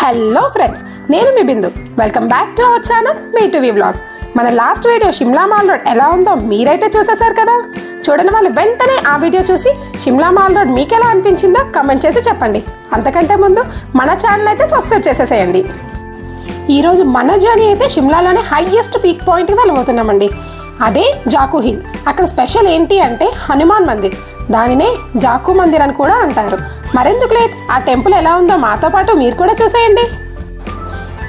Hello friends, నేను మీ Bindu. Welcome back to our channel మీ2వి వ్లాగ్స్. మన last video Shimla mall road ఎలా ఉందో మీరైతే చూసేశారు కదా. చూడని వాళ్ళు వెంటనే ఆ వీడియో చూసి షిమ్లా మాల్ రోడ్ మీకు ఎలా అనిపించిందో కమెంట్ చేసి చెప్పండి. అంతకంటే ముందు మన ఛానల్ అయితే సబ్స్క్రైబ్ చేసేసేయండి. ఈరోజు మన జర్నీ అయితే షిమ్లాలోనే హైయెస్ట్ పీక్ పాయింట్కి వెళ్ళబోతున్నామండి. అదే జాకు హిల్. అక్కడ స్పెషల్ ఏంటి అంటే హనుమాన్ మందిర్. దానినే జాకు మందిర్ అని కూడా అంటారు. మరెందుకు లేట్, ఆ టెంపుల్ ఎలా ఉందో మాతో పాటు మీరు కూడా చూసేయండి.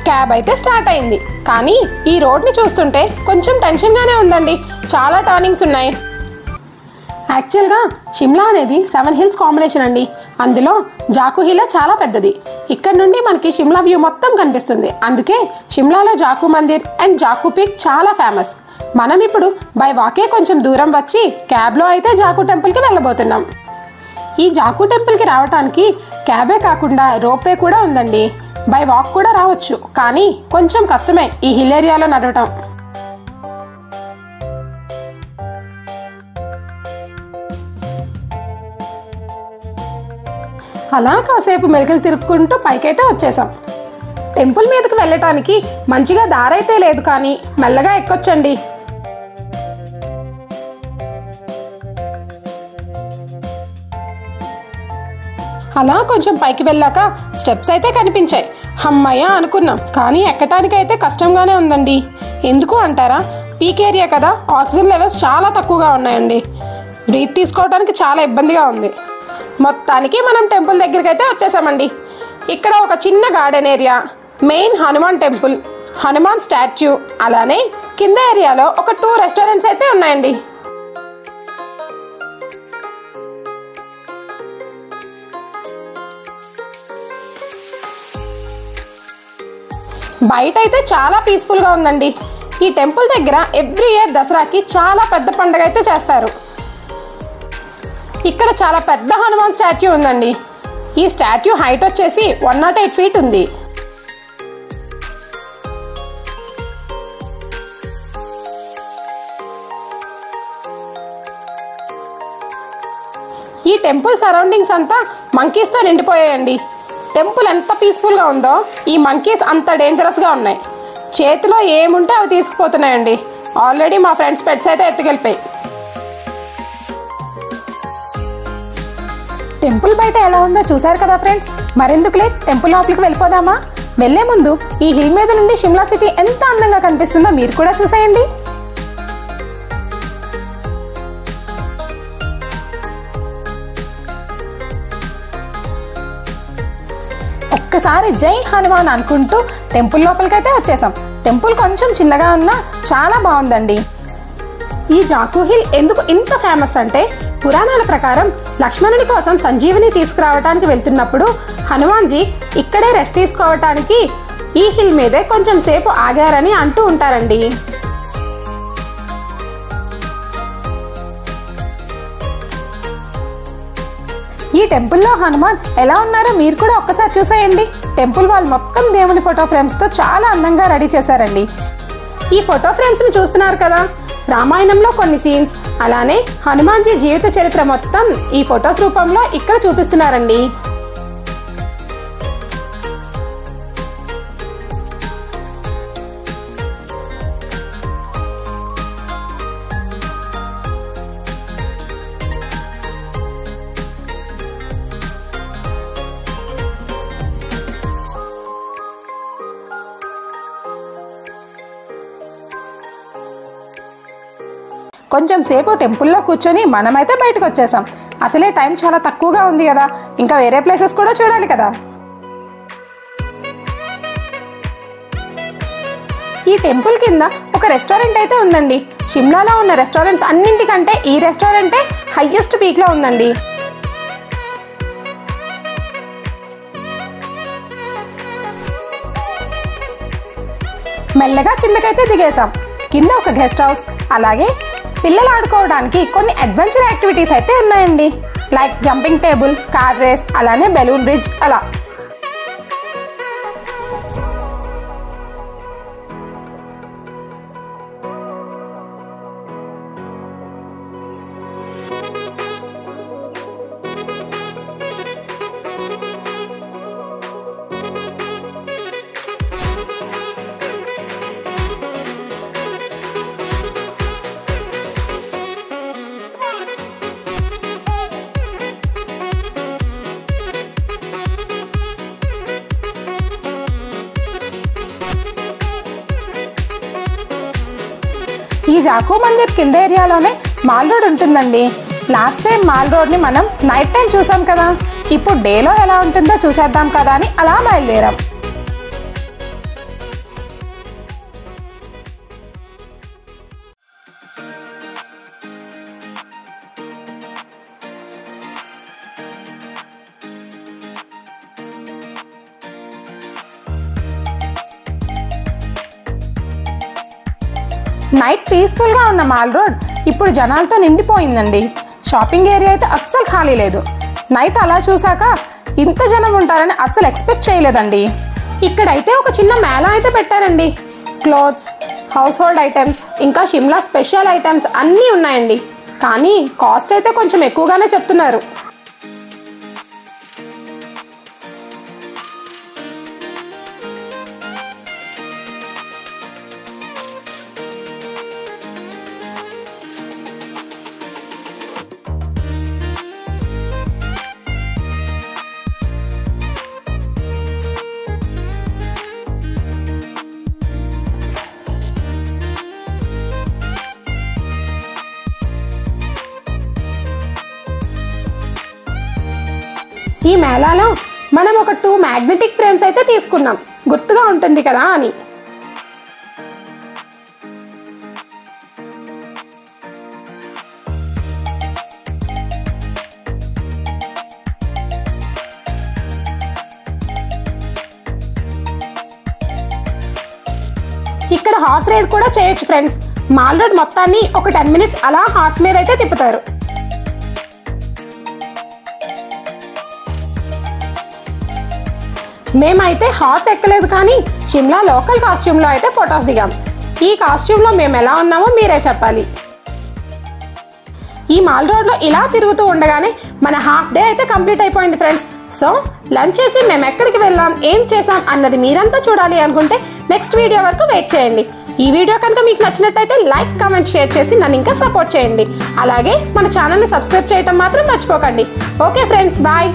క్యాబ్ అయితే స్టార్ట్ అయింది, కానీ ఈ రోడ్ని చూస్తుంటే కొంచెం టెన్షన్గానే ఉందండి. చాలా టర్నింగ్స్ ఉన్నాయి. యాక్చువల్గా షిమ్లా అనేది 7 హిల్స్ కాంబినేషన్ అండి. అందులో జాకు హిల్ చాలా పెద్దది. ఇక్కడ నుండి మనకి షిమ్లా వ్యూ మొత్తం కనిపిస్తుంది. అందుకే షిమ్లాలో జాకు మందిర్ అండ్ జాకు పీక్ చాలా ఫేమస్. మనం ఇప్పుడు బై వాకే కొంచెం దూరం వచ్చి క్యాబ్లో అయితే జాకు టెంపుల్కి వెళ్ళబోతున్నాం. ఈ జాకు టెంపుల్కి రావడానికి క్యాబే కాకుండా రోప్వే కూడా ఉందండి. బై వాక్ కూడా రావచ్చు, కానీ కొంచెం కష్టమే ఈ హిల్ ఏరియాలో నడవటం. అలా కాసేపు మెలికలు తిరుక్కుంటూ పైకైతే వచ్చేసాం. టెంపుల్ మీదకి వెళ్ళటానికి మంచిగా దారైతే లేదు, కానీ మెల్లగా ఎక్కొచ్చండి. అలా కొంచెం పైకి వెళ్ళాక స్టెప్స్ అయితే కనిపించాయి. హమ్మయ్య అనుకున్నాం, కానీ ఎక్కటానికి అయితే కష్టంగానే ఉందండి. ఎందుకు అంటారా? పీక్ ఏరియా కదా, ఆక్సిజన్ లెవెల్స్ చాలా తక్కువగా ఉన్నాయండి. బ్రీత్ తీసుకోవడానికి చాలా ఇబ్బందిగా ఉంది. మొత్తానికి మనం టెంపుల్ దగ్గరికి అయితే వచ్చేసామండి. ఇక్కడ ఒక చిన్న garden area, main Hanuman temple, Hanuman statue, అలానే కింద ఏరియాలో ఒక 2 రెస్టారెంట్స్ అయితే ఉన్నాయండి. బయట అయితే చాలా పీస్ఫుల్గా ఉందండి. ఈ టెంపుల్ దగ్గర ఎవ్రీ ఇయర్ దసరాకి చాలా పెద్ద పండుగ అయితే చేస్తారు. ఇక్కడ చాలా పెద్ద హనుమాన్ స్టాట్యూ ఉందండి. ఈ స్టాట్యూ హైట్ వచ్చేసి 108 ఫీట్ ఉంది. ఈ టెంపుల్ సరౌండింగ్స్ అంతా మంకీస్తో నిండిపోయాయండి. టెంపుల్ ఎంత పీస్ఫుల్గా ఉందో ఈ మంకీస్ అంత డేంజరస్గా ఉన్నాయి. చేతిలో ఏముంటే అవి తీసుకుపోతున్నాయండి. ఆల్రెడీ మా ఫ్రెండ్స్ పెట్స్ అయితే ఎత్తుకెళ్ళిపోయి. టెంపుల్ బయట ఎలా ఉందో చూసారు కదా ఫ్రెండ్స్. మరెందుకులే, టెంపుల్ లోపలికి వెళ్ళిపోదామా? వెళ్లే ముందు ఈ హిల్ మీద నుండి షిమ్లా సిటీ ఎంత అందంగా కనిపిస్తుందో మీరు కూడా చూసేయండి. ఒక్కసారి జై హనుమాన్ అనుకుంటూ టెంపుల్ లోపలికైతే వచ్చేసాం. టెంపుల్ కొంచెం చిన్నగా ఉన్నా చాలా బాగుందండి. ఈ జాకు హిల్ ఎందుకు ఇంత ఫేమస్ అంటే, పురాణాల ప్రకారం లక్ష్మణుడి కోసం సంజీవిని తీసుకురావడానికి వెళ్తున్నప్పుడు హనుమాన్జీ ఇక్కడే రెస్ట్ తీసుకోవటానికి ఈ హిల్ మీదే కొంచెం సేపు ఆగారని అంటూ ఉంటారండి. ఈ టెంపుల్లో హనుమాన్ ఎలా ఉన్నారో మీరు కూడా ఒక్కసారి చూసేయండి. టెంపుల్ వాల్ మొత్తం దేవుని ఫోటో ఫ్రేమ్స్తో చాలా అందంగా రెడీ చేశారండి. ఈ ఫోటో ఫ్రేమ్స్ని చూస్తున్నారు కదా, రామాయణంలో కొన్ని సీన్స్, అలానే హనుమాన్జీ జీవిత చరిత్ర మొత్తం ఈ ఫొటోస్ రూపంలో ఇక్కడ చూపిస్తున్నారండి. కొంచెం సేపు టెంపుల్లో కూర్చొని మనమైతే బయటకు వచ్చేసాం. అసలే టైం చాలా తక్కువగా ఉంది కదా, ఇంకా వేరే ప్లేసెస్ కూడా చూడాలి కదా. ఈ టెంపుల్ కింద ఒక రెస్టారెంట్ అయితే ఉందండి. షిమ్లాలో ఉన్న రెస్టారెంట్స్ అన్నింటికంటే ఈ రెస్టారెంటే హైయెస్ట్ పీక్లో ఉందండి. మెల్లగా కిందకైతే దిగేసాం. కింద ఒక గెస్ట్ హౌస్, అలాగే పిల్లలు ఆడుకోవడానికి కొన్ని అడ్వెంచర్ యాక్టివిటీస్ అయితే ఉన్నాయండి. Like jumping table, car race, అలానే బెలూన్ బ్రిడ్జ్ అలా. ఈ జాకూ మందిర్ కింద ఏరియాలోనే మాల్ రోడ్ ఉంటుందండి. లాస్ట్ టైం మాల్ రోడ్ని మనం నైట్ టైం చూసాం కదా, ఇప్పుడు డేలో ఎలా ఉంటుందో చూసేద్దాం కదా అని అలా బయలుదేరాం. నైట్ పీస్ఫుల్గా ఉన్న మాల్ రోడ్ ఇప్పుడు జనాలతో నిండిపోయిందండి. షాపింగ్ ఏరియా అయితే అస్సలు ఖాళీ లేదు. నైట్ అలా చూసాక ఇంత జనం ఉంటారని అస్సలు ఎక్స్పెక్ట్ చేయలేదండి. ఇక్కడైతే ఒక చిన్న మేళా అయితే పెట్టారండి. క్లోత్స్, హౌస్ హోల్డ్ ఐటమ్స్, ఇంకా షిమ్లా స్పెషల్ ఐటమ్స్ అన్నీ ఉన్నాయండి. కానీ కాస్ట్ అయితే కొంచెం ఎక్కువగానే చెప్తున్నారు. ఈ మేళాలో మనం ఒక 2 మ్యాగ్నెటిక్ ఫ్రేమ్స్ అయితే తీసుకున్నాం, గుర్తుగా ఉంటుంది కదా అని. ఇక్కడ హార్స్ రైడ్ కూడా చేయొచ్చు ఫ్రెండ్స్. మాల్ రోడ్ మొత్తాన్ని ఒక 10 మినిట్స్ అలా హార్స్ మీద అయితే తిప్పుతారు. మేమైతే హార్స్ ఎక్కలేదు, కానీ షిమ్లా లోకల్ కాస్ట్యూమ్లో అయితే ఫొటోస్ దిగాం. ఈ కాస్ట్యూమ్లో మేము ఎలా ఉన్నామో మీరే చెప్పాలి. ఈ మాల్ రోడ్లో ఇలా తిరుగుతూ ఉండగానే మన హాఫ్ డే అయితే కంప్లీట్ అయిపోయింది ఫ్రెండ్స్. సో లంచ్ చేసి మేము ఎక్కడికి వెళ్ళాం, ఏం చేసాం అన్నది మీరంతా చూడాలి అనుకుంటే నెక్స్ట్ వీడియో వరకు వెయిట్ చేయండి. ఈ వీడియో కనుక మీకు నచ్చినట్టయితే లైక్, కామెంట్, షేర్ చేసి నన్ను ఇంకా సపోర్ట్ చేయండి. అలాగే మన ఛానల్ని సబ్స్క్రైబ్ చేయడం మాత్రం మర్చిపోకండి. Okay friends, bye.